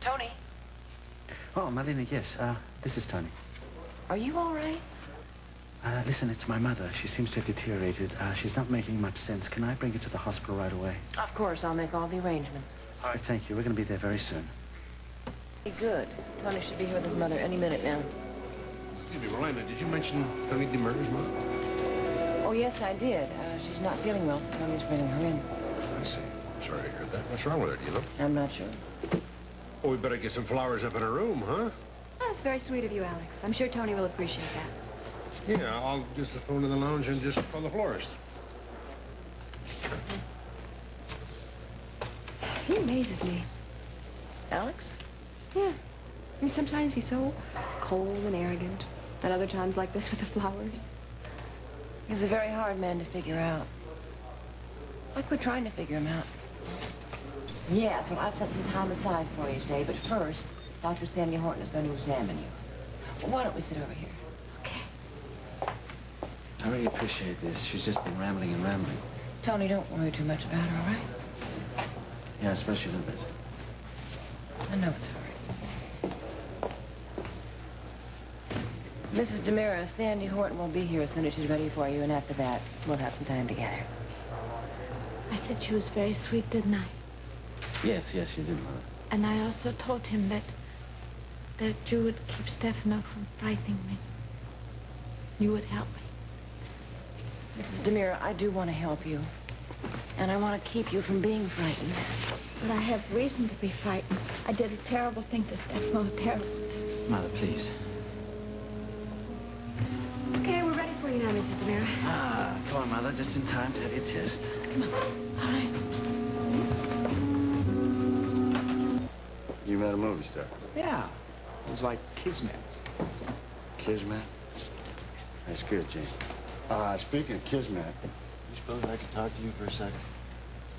Tony? Oh, Marlena, yes. This is Tony. Are you all right? Listen, it's my mother. She seems to have deteriorated. She's not making much sense. Can I bring her to the hospital right away? Of course, I'll make all the arrangements. All right, thank you. We're going to be there very soon. Good. Tony should be here with his mother any minute now. Excuse me, Marlena, did you mention Tony DeMurder's mom? Oh, yes, I did. She's not feeling well, so Tony's bringing her in. I see. Sorry to hear that. What's wrong with her, do you know? I'm not sure. Well, we better get some flowers up in her room, huh? Oh, that's very sweet of you, Alex. I'm sure Tony will appreciate that. Yeah, I'll just phone in the lounge and just call the florist. He amazes me. Alex? Yeah. I mean, sometimes he's so cold and arrogant, and other times like this with the flowers. He's a very hard man to figure out. I quit trying to figure him out. Yes, well, I've set some time aside for you today, but first, Dr. Sandy Horton is going to examine you. Well, why don't we sit over here? I really appreciate this. She's just been rambling and rambling. Tony, don't worry too much about her, all right? Yeah, I suppose she's a bit. I know it's hard. Mrs. DeMira, Sandy Horton will be here as soon as she's ready for you, and after that, we'll have some time together. I said she was very sweet, didn't I? Yes, yes, you did, Mother. And I also told him that you would keep Stefano from frightening me. You would help me. Mrs. DeMira, I do want to help you. And I want to keep you from being frightened. But I have reason to be frightened. I did a terrible thing to Stefano, terrible. Mother, please. Okay, we're ready for you now, Mrs. DeMira. Come on, Mother, just in time to have your test. Come on. All right. You met a movie star? Yeah. It was like Kismet. Kismet? That's good, Jane. Speaking of Kismet, you suppose I could talk to you for a second?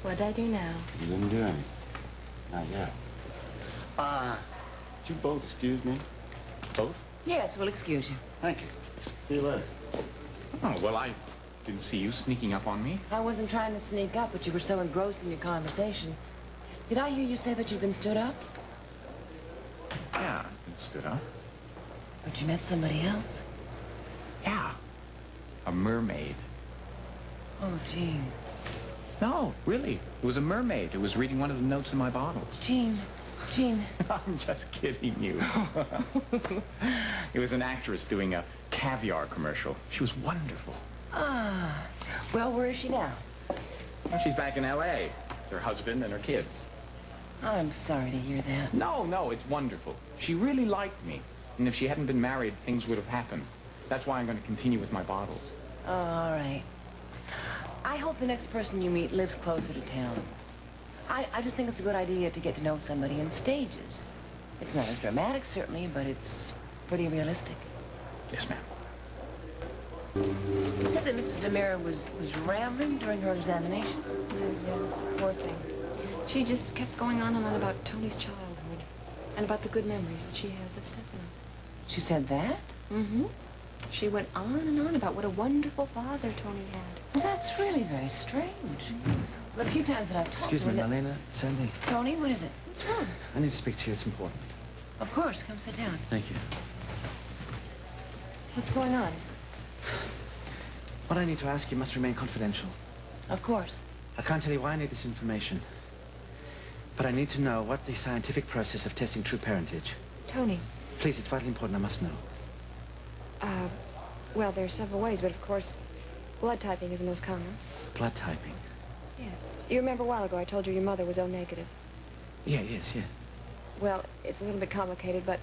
What'd I do now? You didn't do anything. Not yet. Would you both excuse me? Both? Yes, we'll excuse you. Thank you. See you later. Oh, well, I didn't see you sneaking up on me. I wasn't trying to sneak up, but you were so engrossed in your conversation. Did I hear you say that you've been stood up? Yeah, I've been stood up. But you met somebody else? Yeah. A mermaid. Oh, Gene. No, really. It was a mermaid who was reading one of the notes in my bottles. Gene. I'm just kidding you. It was an actress doing a caviar commercial. She was wonderful. Well, where is she now? Well, she's back in L.A. with her husband and her kids. I'm sorry to hear that. No, it's wonderful. She really liked me. And if she hadn't been married, things would have happened. That's why I'm going to continue with my bottles. Oh, all right. I hope the next person you meet lives closer to town. I just think it's a good idea to get to know somebody in stages. It's not as dramatic, certainly, but it's pretty realistic. Yes, ma'am. You said that Mrs. DeMira was rambling during her examination? Yes, poor thing. She just kept going on and on about Tony's childhood and about the good memories that she has of Stefano. She said that? Mm-hmm. She went on and on about what a wonderful father Tony had. Well, that's really very strange. Well, a few times that I've talked Excuse to me, her... Marlena. Sandy. Tony, what is it? What's wrong? I need to speak to you. It's important. Of course. Come sit down. Thank you. What's going on? What I need to ask you must remain confidential. Of course. I can't tell you why I need this information. But I need to know what the scientific process of testing true parentage. Tony. Please, it's vitally important. I must know. Well, there are several ways, but of course, blood typing is the most common. Blood typing? Yes. You remember a while ago I told you your mother was O negative. Yeah, yes. Well, it's a little bit complicated, but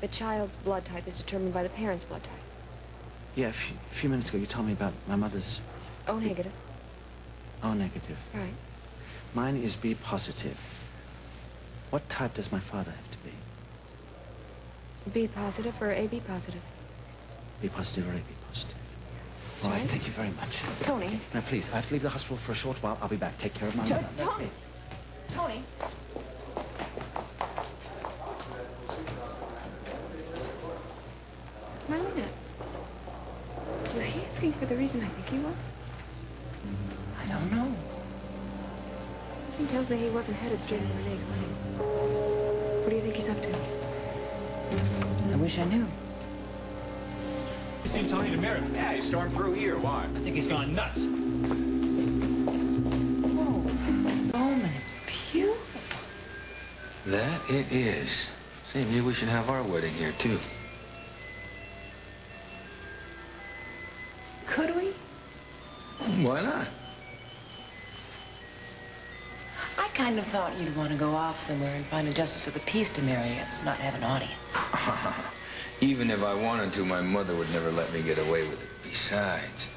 the child's blood type is determined by the parent's blood type. Yeah, a few minutes ago you told me about my mother's... O negative. O negative. Right. Mine is B positive. What type does my father have to be? B positive or AB positive? B positive or AB positive. That's All right, right. thank you very much. Tony. Now, please, I have to leave the hospital for a short while. I'll be back. Take care of my mother. Tony. Tony. Marlena. Was he asking for the reason I think he was? I don't know. Something tells me he wasn't headed straight for Renee's wedding. What do you think he's up to? I wish I knew. You seen Tony DeMera? Yeah, he stormed through here. Why? I think he's gone nuts. Roman, it's beautiful. That it is. Say, maybe we should have our wedding here, too. Could we? Why not? I kind of thought you'd want to go off somewhere and find a justice of the peace to marry us, not have an audience. Even if I wanted to, my mother would never let me get away with it. Besides,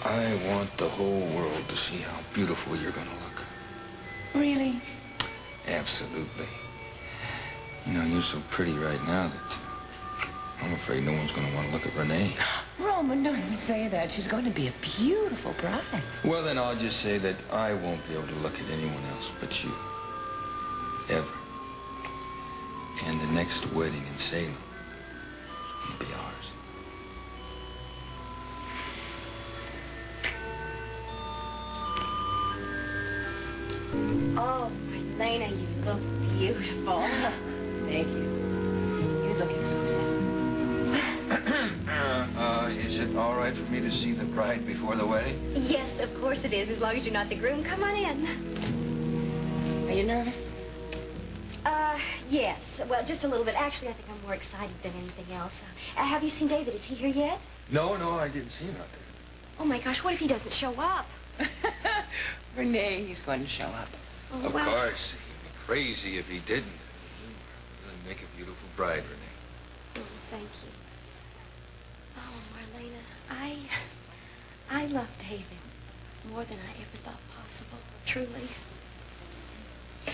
I want the whole world to see how beautiful you're gonna look. Really? Absolutely. You know, you're so pretty right now that I'm afraid no one's gonna want to look at Renee. Roman, don't say that. She's going to be a beautiful bride. Well, then I'll just say that I won't be able to look at anyone else but you. Ever. And the next wedding in Salem will be ours. Oh, Marlena, you look beautiful. Thank you. You look exquisite. Is it all right for me to see the bride before the wedding? Yes, of course it is, as long as you're not the groom. Come on in. Are you nervous? Yes. Well, just a little bit. Actually, I think I'm more excited than anything else. Have you seen David? Is he here yet? No, I didn't see him out there. Oh, my gosh, what if he doesn't show up? Renee, he's going to show up. Oh, Of well, course. He'd be crazy if he didn't. You'd really make a beautiful bride, Renee. Oh, thank you. Oh, Marlena, I love David more than I ever thought possible, truly.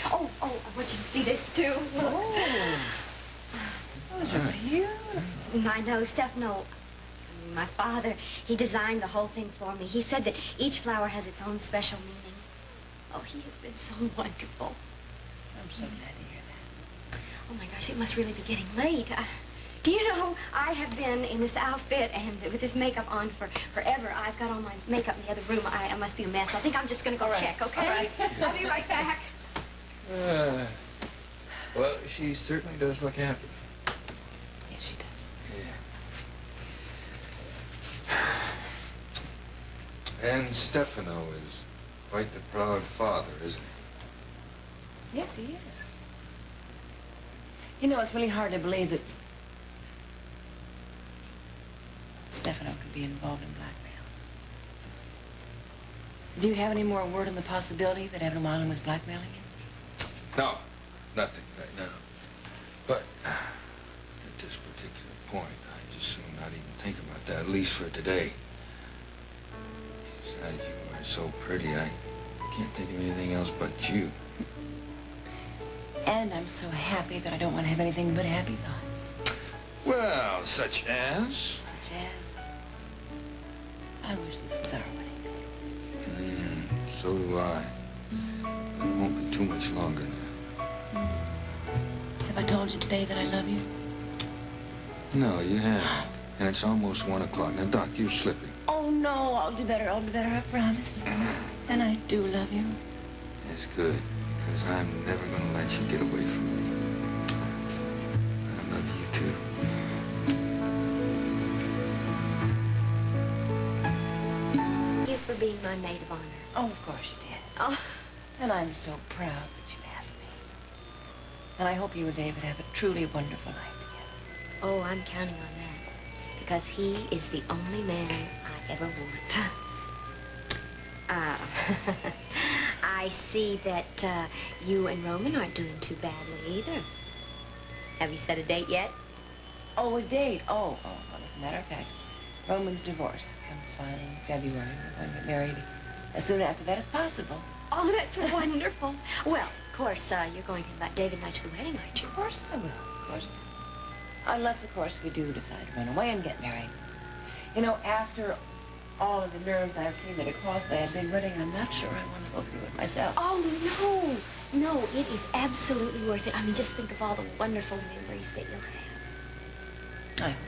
Oh, I want you to see this, too. Oh. Those are beautiful. I know, Stefano, my father, he designed the whole thing for me. He said that each flower has its own special meaning. Oh, he has been so wonderful. I'm so glad to hear that. Oh, my gosh, it must really be getting late. Do you know, I have been in this outfit and with this makeup on for forever. I've got all my makeup in the other room. I must be a mess. I think I'm just going to go check, okay? All right. I'll be right back. Well, she certainly does look happy. Yes, she does. Yeah. And Stefano is quite the proud father, isn't he? Yes, he is. You know, it's really hard to believe that Stefano could be involved in blackmail. Do you have any more word on the possibility that Evan Marlena was blackmailing you? No, nothing right now. But at this particular point, I just soon not even think about that, at least for today. Besides, you are so pretty, I can't think of anything else but you. And I'm so happy that I don't want to have anything but happy thoughts. Well, such as? Such as, I wish this was our wedding day. So do I. But it won't be too much longer now. Have I told you today that I love you? No, you haven't. And it's almost 1 o'clock. Now, Doc, you're slipping. Oh, no, I'll do better, I promise. And I do love you. That's good, because I'm never going to let you get away from me. I love you, too. Thank you for being my maid of honor. Oh, of course you did. Oh, And I'm so proud that you asked me. And I hope you and David have a truly wonderful night together. oh, I'm counting on that. Because he is the only man I ever want. I see that you and Roman aren't doing too badly either. Have you set a date yet? Oh, a date? Oh, well, as a matter of fact, Roman's divorce comes finally in February. We're going to get married as soon after that as possible. Oh, that's wonderful. Well, of course, you're going to invite David and I to the wedding, aren't you? Of course I will, of course. Unless, of course, we do decide to run away and get married. You know, after all of the nerves I've seen that it caused by a big wedding, I'm not sure I want to go through it myself. Oh, no, it is absolutely worth it. I mean, just think of all the wonderful memories that you'll have. I hope